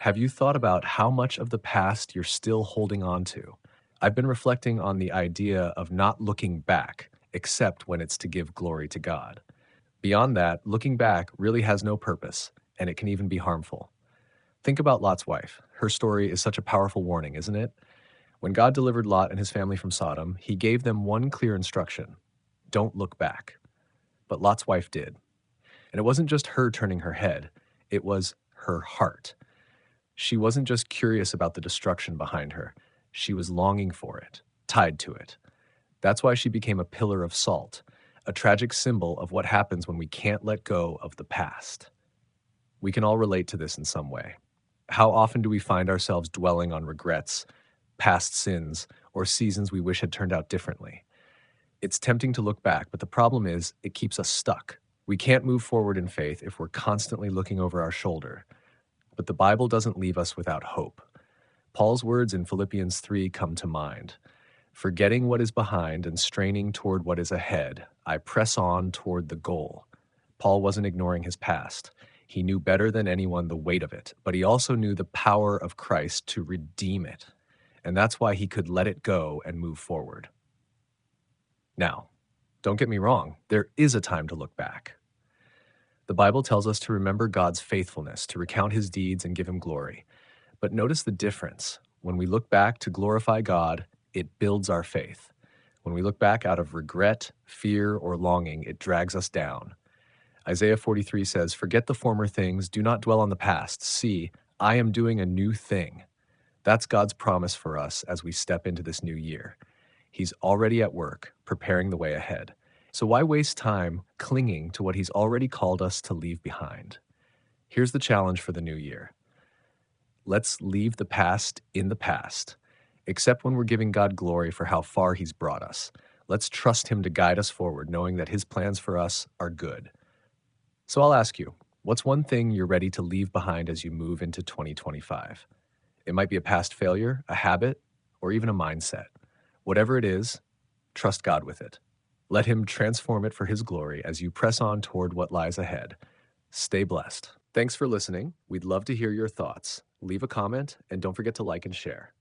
Have you thought about how much of the past you're still holding on to? I've been reflecting on the idea of not looking back, except when it's to give glory to God. Beyond that, looking back really has no purpose, and it can even be harmful. Think about Lot's wife. Her story is such a powerful warning, isn't it? When God delivered Lot and his family from Sodom, he gave them one clear instruction: don't look back. But Lot's wife did. And it wasn't just her turning her head, it was her heart. She wasn't just curious about the destruction behind her, she was longing for it, tied to it. That's why she became a pillar of salt, a tragic symbol of what happens when we can't let go of the past. We can all relate to this in some way. How often do we find ourselves dwelling on regrets, past sins, or seasons we wish had turned out differently? It's tempting to look back, but the problem is it keeps us stuck. We can't move forward in faith if we're constantly looking over our shoulder. But the Bible doesn't leave us without hope. Paul's words in Philippians 3 come to mind. Forgetting what is behind and straining toward what is ahead, I press on toward the goal. Paul wasn't ignoring his past. He knew better than anyone the weight of it, but he also knew the power of Christ to redeem it. And that's why he could let it go and move forward. Now, don't get me wrong, there is a time to look back. The Bible tells us to remember God's faithfulness, to recount his deeds and give him glory. But notice the difference. When we look back to glorify God, it builds our faith. When we look back out of regret, fear, or longing, it drags us down. Isaiah 43 says, "Forget the former things, do not dwell on the past. See, I am doing a new thing." That's God's promise for us as we step into this new year. He's already at work, preparing the way ahead. So why waste time clinging to what he's already called us to leave behind? Here's the challenge for the new year. Let's leave the past in the past, except when we're giving God glory for how far he's brought us. Let's trust him to guide us forward, knowing that his plans for us are good. So I'll ask you, what's one thing you're ready to leave behind as you move into 2025? It might be a past failure, a habit, or even a mindset. Whatever it is, trust God with it. Let him transform it for his glory as you press on toward what lies ahead. Stay blessed. Thanks for listening. We'd love to hear your thoughts. Leave a comment and don't forget to like and share.